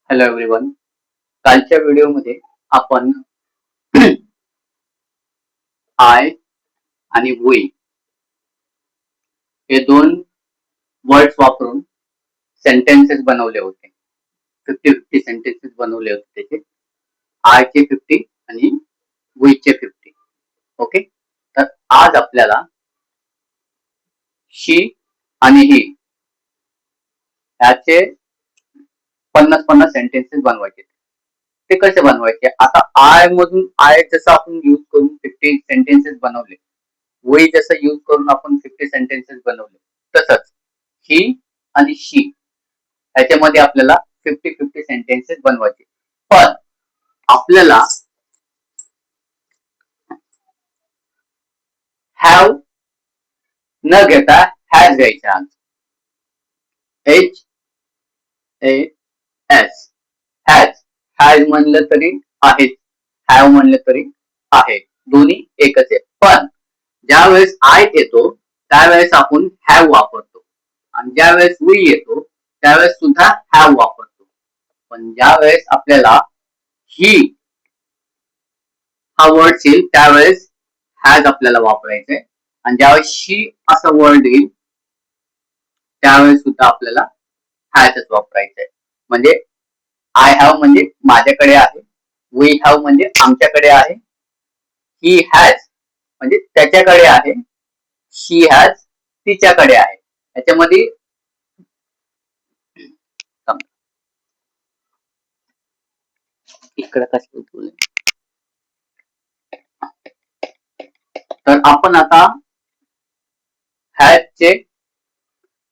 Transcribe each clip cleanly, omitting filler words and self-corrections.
Hello everyone. कालच्या व्हिडिओमध्ये आपण आय आणि वी हे दोन वर्ड्स वापरून सेंटेन्सेस बनवले होते. 50-50 सेंटेन्सेस बनवले होते त्याचे. आय चे 50 आणि वी चे 50. ओके. तर आज आपल्याला शी आणि ही याचे 50-50 सेंटेन्सेस बनवायचे. ते कसे बनवायचे? आता आय मधून आय जसं आपण यूज करून 50 सेंटेन्सेस बनवले, वी जसं यूज करून आपण 50 सेंटेन्सेस बनवले, तसंच ही आणि शी याच्यामध्ये आपल्याला 50-50 सेंटेन्सेस बनवायचे. पण आपल्याला हॅव न घेता हॅज घ्यायचा. आज H A S has. Has म्हणलं तरी आहे, हॅव म्हणलं तरी आहे, दोन्ही एकच आहे. पण ज्यावेळेस आय येतो त्यावेळेस आपण हॅव वापरतो आणि ज्यावेळेस वी येतो त्यावेळेस सुद्धा हॅव वापरतो. पण ज्यावेळेस आपल्याला ही हा वर्ड येईल त्यावेळेस हॅज आपल्याला वापरायचंय आणि ज्यावेळेस शी असा वर्ड येईल त्यावेळेस सुद्धा आपल्याला हॅजच वापरायचंय. म्हणजे आय हॅव म्हणजे माझ्याकडे आहे, वी हॅव म्हणजे आमच्याकडे आहे, ही हॅज म्हणजे त्याच्याकडे आहे, शी हॅज तिच्याकडे आहे. याच्यामध्ये इकडे कसं बोलू. तर आपण आता हॅज चे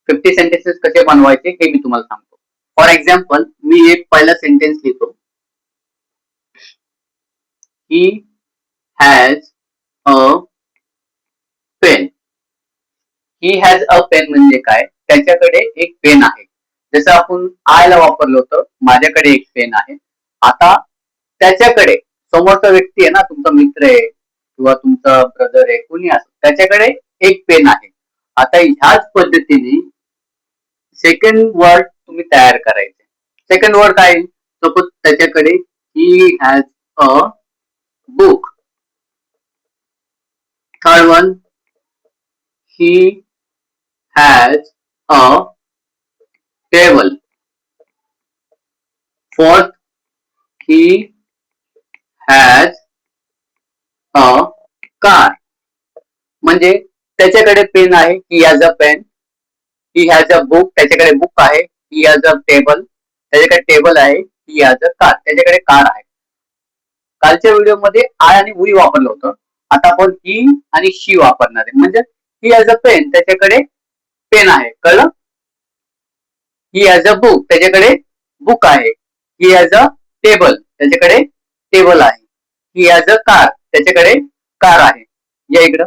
50 सेंटेन्सेस कसे बनवायचे हे मी तुम्हाला सांगतो. फॉर एक्झाम्पल मी एक पहिला सेंटेन्स लिहितो. He has a pen. He has a pen म्हणजे काय? त्याच्याकडे एक पेन आहे. जसं आपण आय ला वापरलं होतं, माझ्याकडे एक पेन आहे. आता त्याच्याकडे समोरचा व्यक्ती आहे ना, तुमचा मित्र आहे किंवा तुमचा ब्रदर आहे, कोणी असो, त्याच्याकडे एक पेन आहे. आता ह्याच पद्धतीने सेकंड वर्ड तुम्ही तयार करायचे. सेकंड वर्ड काय? सपोज त्याच्याकडे ही has a book. Third one he has a table. Fourth, he has a car. म्हणजे त्याच्याकडे पेन आहे, he has a pen. He has a book. त्याच्याकडे बुक आहे. He has a table. त्याच्याकडे table आहे. He has a car. त्याच्याकडे car आहे. कालच्या व्हिडिओमध्ये आय आणि वी वापरलं होतं. आता आपण ही आणि शी वापरणार आहे. म्हणजे he has a pen. त्याच्याकडे पेन आहे. कळलं? ही हॅज अ बुक. त्याच्याकडे बुक आहे. ही हॅज अ टेबल. त्याच्याकडे टेबल आहे. ही हॅज अ कार. त्याच्याकडे कार आहे. या इकडं.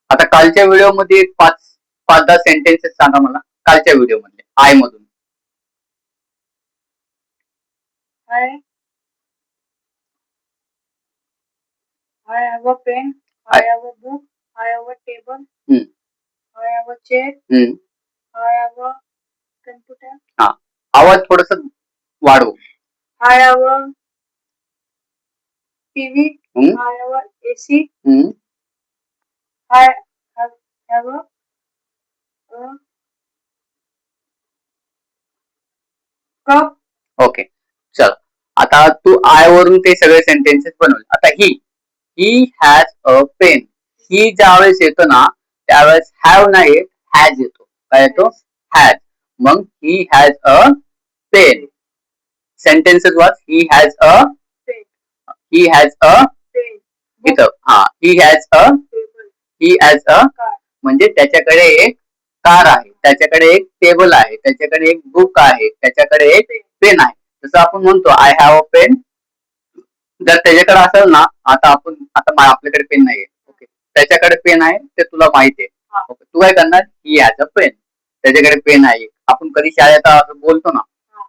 आता कालच्या व्हिडिओमध्ये 5-10 सेंटेन्सेस सांगा मला. कालच्या व्हिडिओमध्ये आय मधून. I have a pen. I have a book. I have a table. I have a chair. I have a computer. हाँ, आवाज थोडस वाढव. I have a TV. I have a AC. I have a cup. Okay, चल. आता तू I वरून ते सगळे sentences बनवले. आता ही हॅज अ पेन. ही ज्यावेळेस येतो ना त्यावेळेस हॅव नाही येत, हॅज येतो. काय येतो? हॅज. मग he has a pen. Sentences वाच. He has a pen. He has a Pen. इथं हा he has a Table. He has a Car. म्हणजे त्याच्याकडे एक कार आहे, त्याच्याकडे एक टेबल आहे, त्याच्याकडे एक बुक आहे, त्याच्याकडे एक पेन आहे. जसं आपण म्हणतो आय हॅव अ पेन. जर त्याच्याकडे असेल ना, आता आपल्याकडे पेन नाहीये, ओके, त्याच्याकडे पेन आहे ते तुला माहिती आहे. ओके, तू काय करणार? He has a pen. त्याच्याकडे पेन आहे. आपण कधी शाळेत असं बोलतो ना,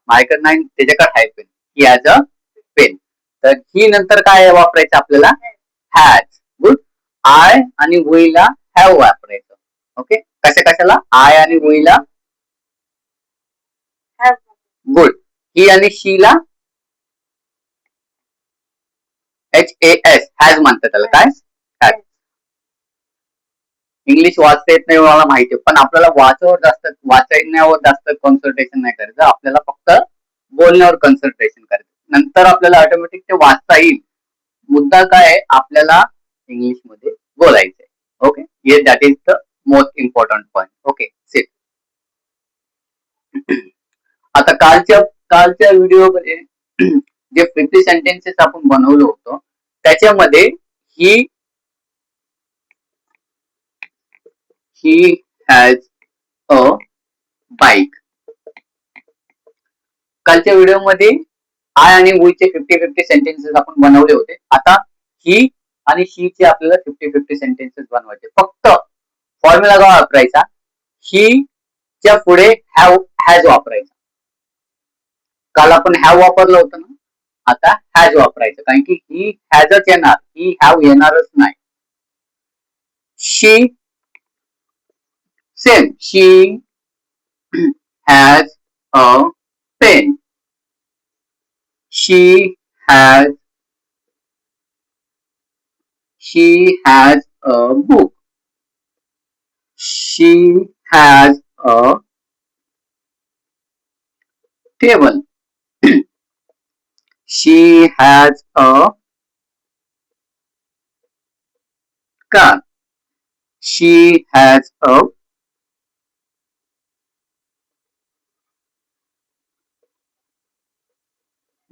माझ्याकडे नाही, त्याच्याकडे आहे pen. He has a pen. तर ही नंतर काय वापरायचं आपल्याला? हॅज. गुड. आय आणि वी ला हॅव वापरायचं. ओके, कशाला? आय आणि वी ला गुड. ही आणि शीला HAS हॅज म्हणतात त्याला. काय? हॅज. इंग्लिश वाचता येत नाही मला माहिती आहे, पण आपल्याला वाचण्यावर जास्त कॉन्सन्ट्रेशन नाही करायचं. आपल्याला फक्त बोलण्यावर कॉन्सन्ट्रेशन करायचं. नंतर आपल्याला ऑटोमॅटिक ते वाचता येईल. मुद्दा काय आहे, आपल्याला इंग्लिश मध्ये बोलायचंय. Okay, yeah that is the most important point. Okay, sit. आता कालच्या व्हिडिओमध्ये जे 50 सेंटेन्सेस आपण बनवलं होतं त्याच्यामध्ये ही हॅज अ बाईक. कालच्या व्हिडिओमध्ये आय आणि चे 50-50 सेंटेन्सेस आपण बनवले होते. आता ही आणि शी चे आपल्याला 50-50 सेंटेन्सेस बनवायचे. फक्त फॉर्म्युला काय वापरायचा, ही च्या पुढे हॅज वापरायचा. काल आपण हॅव वापरलं होतं ना, आता हॅज वापरायचं, कारण की ही हॅजच येणार, ही हॅव येणारच नाही. She same, she has a pen. She has a book. She has a table. She has a car. She has a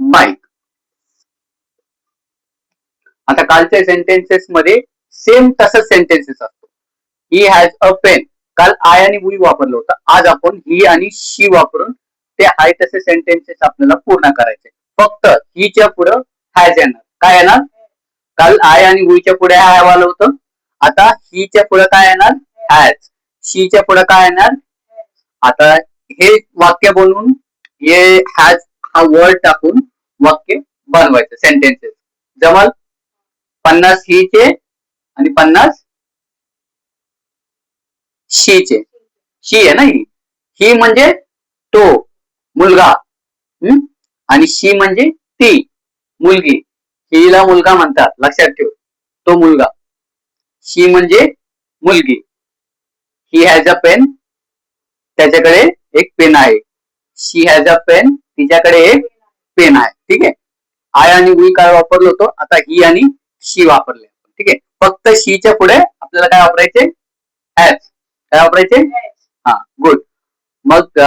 bike. आता कालच्या सेंटेन्सेस मध्ये सेम तसंच सेंटेन्सेस असतो. He has a pen. काल आय आणि we वापरलं होतं. आज आपण ही आणि शी वापरून ते आहे तसे सेंटेन्सेस आपल्याला पूर्ण करायचे. फक्त हीच्या पुढं हॅज येणार. काय येणार? काल आय आणि वीच्या पुढे हॅव आलं होतं. आता हीच्या पुढे काय येणार? हॅज. शीच्या पुढे काय येणार? आता हे वाक्य बनवून हे हॅज हा वर्ड टाकून वाक्य बनवायचं, सेंटेन्सेस. जमल? 50 हीचे आणि 50 शीचे. शी आहे ना ही. ही म्हणजे तो मुलगा, आणि शी म्हणजे ती मुलगी. हिला मुलगा म्हणतात, लक्षात ठेव. तो मुलगा. शी म्हणजे मुलगी. He has a pen. त्याच्याकडे एक पेन आहे. She has a pen. तिच्याकडे एक पेन आहे. ठीक आहे. आय आणि वी काय वापरलो होतो, आता ही आणि शी वापरले. ठीक आहे. फक्त शीच्या पुढे आपल्याला काय वापरायचे? हॅज. काय वापरायचे? हा, गुड. मग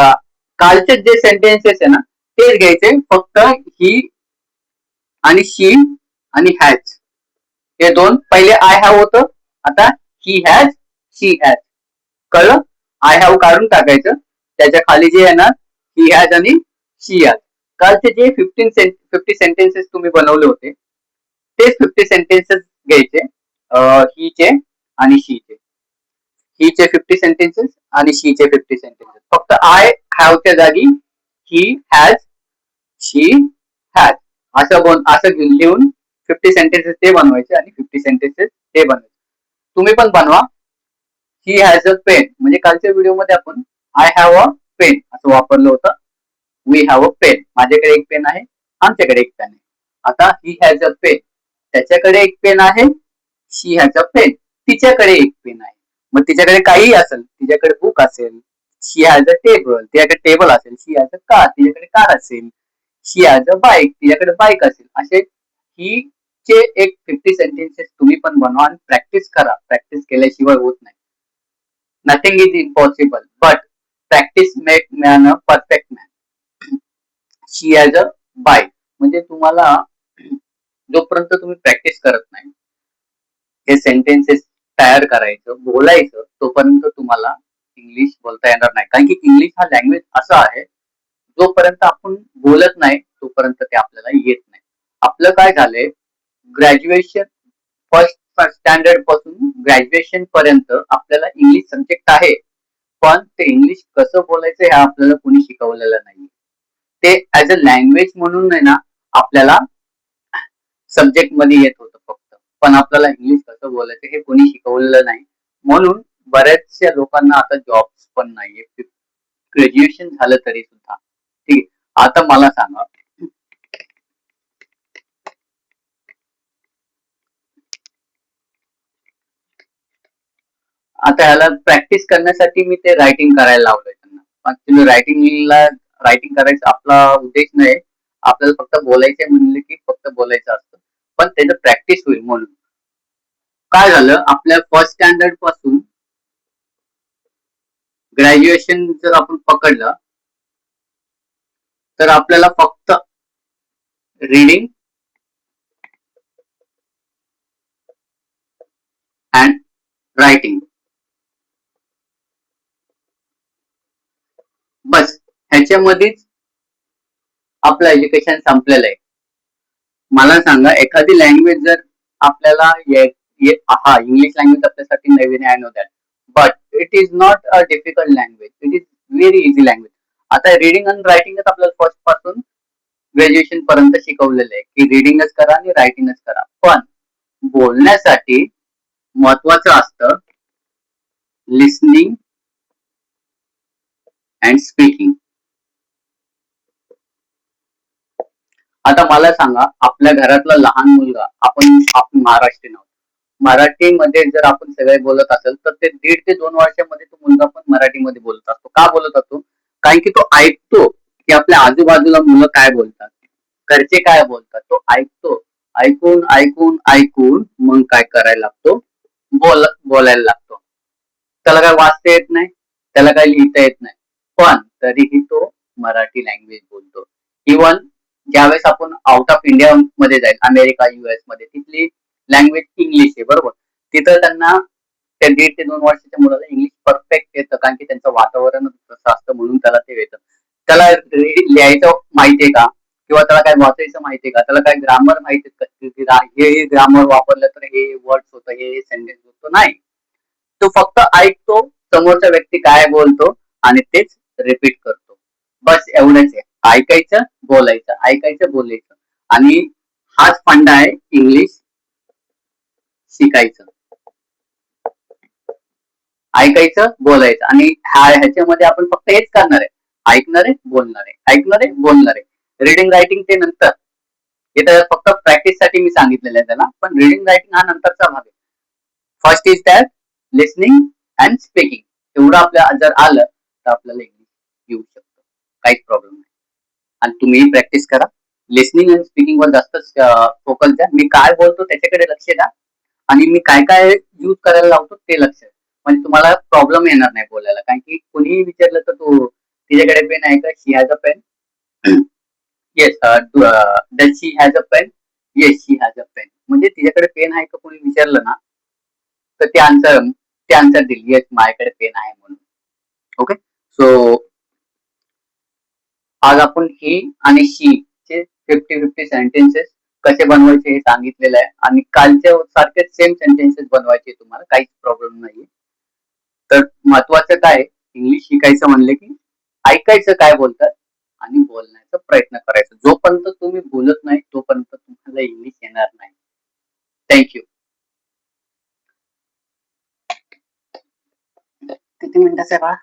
कालचे जे सेंटेन्सेस आहे ना तेच घ्यायचे. फक्त ही आणि शी आणि हॅज हे दोन. पहिले आय हॅव होतं, आता ही हॅज, शी हॅज. कळलं? आय हॅव काढून टाकायचं. त्याच्या खाली जे आहे ना ही हॅज आणि शी हॅज. कालचे जे 50 सेंटेन्सेस तुम्ही बनवले होते तेच 50 सेंटेन्सेस घ्यायचे, हीचे आणि शीचे. हीचे 50 सेंटेन्सेस आणि शीचे 50 सेंटेन्सेस. फक्त आय हॅवच्या जागी ही हॅज, शी हॅज असं लिहून 50 सेंटेन्सेस ते बनवायचे आणि 50 सेंटेन्सेस ते बनवायचे. तुम्ही पण बनवा. ही हॅज अ पेन म्हणजे कालच्या व्हिडिओमध्ये आपण आय हॅव अ पेन असं वापरलं होतं. We have a pen. माझ्याकडे एक पेन आहे, आमच्याकडे एक पेन आहे. आता ही हॅज अ पेन. त्याच्याकडे एक पेन आहे. She has a pen. तिच्याकडे एक पेन आहे. मग तिच्याकडे काही असेल, तिच्याकडे बुक असेल. शी हॅज अ टेबल. तिच्याकडे टेबल असेल. शी हॅज अ कार. तिच्याकडे कार असेल. शी हॅज अ बाईक. तिच्याकडे बाईक असेल. असे ही चे एक 50 सेंटेन्सेस तुम्ही पण बनवा आणि प्रॅक्टिस करा. प्रॅक्टिस केल्याशिवाय होत नाही. Nothing is impossible but practice make man a perfect man. She has a bike म्हणजे तुम्हाला जोपर्यंत तुम्ही प्रॅक्टिस करत नाही हे सेंटेन्सेस तयार करायचं, बोलायचं, तोपर्यंत तुम्हाला इंग्लिश बोलता येणार नाही. कारण की इंग्लिश हा लँग्वेज असा आहे, जोपर्यंत आपण बोलत नाही तोपर्यंत ते आपल्याला येत नाही. आपलं काय झालंय, ग्रॅज्युएशन फर्स्ट स्टँडर्ड पासून ग्रॅज्युएशन पर्यंत आपल्याला इंग्लिश सब्जेक्ट आहे, पण ते इंग्लिश कसं बोलायचं हे आपल्याला कोणी शिकवलेलं नाही. ते ऍज अ लँग्वेज म्हणून आहे ना आपल्याला सब्जेक्ट मध्ये येत होतं फक्त, पण आपल्याला इंग्लिश कसं बोलायचं हे कोणी शिकवलेलं नाही. म्हणून बऱ्याचशा लोकांना आता जॉब्स पण नाहीये ग्रॅज्युएशन झालं तरी सुद्धा. ठीक आहे. आता मला सांगा, आता ह्याला प्रॅक्टिस करण्यासाठी मी ते रायटिंग करायला लावलंय त्यांना. ऍक्च्युली रायटिंग करायचा आपला उद्देश नाही, आपल्याला फक्त बोलायचे म्हणले की फक्त बोलायचं असतं, पण त्याचं प्रॅक्टिस होईल म्हणून. काय झालं, आपल्या फर्स्ट स्टँडर्ड पासून ग्रॅज्युएशन जर आपण पकडलं तर आपल्याला फक्त रीडिंग अँड रायटिंग बस, ह्याच्यामध्येच आपलं एज्युकेशन संपलेलं आहे. मला सांगा, एखादी लँग्वेज जर आपल्याला हा इंग्लिश लँग्वेज आपल्यासाठी नवीन आहे, know that, but it is not a difficult language, it is very easy language. आता रीडिंग आणि रायटिंगच आपल्याला फर्स्ट पासून ग्रॅज्युएशन पर्यंत शिकवलेलं आहे की रीडिंगच करा आणि रायटिंगच करा. पण बोलण्यासाठी महत्वाचं असतं लिसनिंग अँड स्पीकिंग. आता मला सांगा, आपल्या घरातला लहान मुलगा, आपण महाराष्ट्रीयन आहोत, मराठीमध्ये जर आपण सगळे बोलत असेल तर ते 1.5 ते 2 वर्षामध्ये तो मुलगा पण मराठीमध्ये बोलत असतो. का बोलत असतो? कारण की तो ऐकतो की आपल्या आजूबाजूला मुलं काय बोलतात, घरचे काय बोलतात, तो ऐकतो. ऐकून ऐकून ऐकून मग काय करायला लागतो, बोलायला लागतो. त्याला काय वाचता येत नाही, त्याला काय लिहिता येत नाही, पण तरीही तो मराठी लँग्वेज बोलतो. इव्हन ज्यावेळेस आपण आउट ऑफ इंडिया मध्ये जाईल, अमेरिका, US मध्ये, तिथली लँग्वेज इंग्लिश आहे, बरोबर. तिथं त्यांना त्या 1.5 ते 2 वर्षाच्या मुलाला इंग्लिश परफेक्ट येतं, कारण की त्यांचं वातावरण तसं असतं म्हणून त्याला ते येतं. त्याला लिहायचं माहितीये का, किंवा त्याला काय वाचायचं माहितीये का, त्याला काय ग्रामर माहिती का, हे ग्रामर वापरलं तर हे वर्ड्स होतं, हे सेंटेन्स होतं, नाही. तो फक्त ऐकतो, समोरचा व्यक्ती काय बोलतो आणि तेच रिपीट करतो. बस एवढंच आहे. ऐकायचं, बोलायचं, ऐकायचं, बोलायचं. आणि हाच फंडा आहे इंग्लिश शिकायचं. ऐकायचं, बोलायचं, आणि ह्याच्यामध्ये आपण फक्त हेच करणार आहे, ऐकणार आहे, बोलणार आहे, ऐकणार आहे, बोलणार आहे. रीडिंग रायटिंग ते नंतर, हे तर फक्त प्रॅक्टिस साठी मी सांगितलेलं आहे त्याला, पण रीडिंग रायटिंग हा नंतरचा भाग आहे. First is that listening and speaking. एवढं आपल्या जर आलं तर आपल्याला इंग्लिश येऊ शकतं, काहीच प्रॉब्लेम नाही. आणि तुम्ही प्रॅक्टिस करा, लिसनिंग अँड स्पीकिंग वर जास्त फोकस द्या. मी काय बोलतो त्याच्याकडे लक्ष द्या, आणि मी काय काय यूज करायला लावतो ते लक्ष द्या. म्हणजे तुम्हाला प्रॉब्लेम येणार नाही बोलायला, कारण की कोणीही विचारलं तर तू तिच्याकडे पेन आहे का, she has a pen, yes, does she has a pen, yes she has a pen. म्हणजे तिच्याकडे पेन आहे का कोणी विचारलं ना, तर ते आन्सर देईल, येस माझ्याकडे पेन आहे म्हणून. ओके, सो आज आपण ही आणि शी चे 50-50 सेंटेन्सेस कसे बनवायचे हे सांगितलेलं आहे, आणि कालच्या सारखेच सेम सेंटेन्सेस बनवायचे, तुम्हाला काहीच प्रॉब्लेम नाहीये. तर महत्वाचं काय, इंग्लिश शिकायचं म्हणले की ऐकायचं काय बोलतात आणि बोलण्याचा प्रयत्न करायचा. जोपर्यंत तुम्ही बोलत नाही तोपर्यंत तुम्हाला इंग्लिश येणार नाही. थँक्यू. किती मिनिटाचा आहे बा?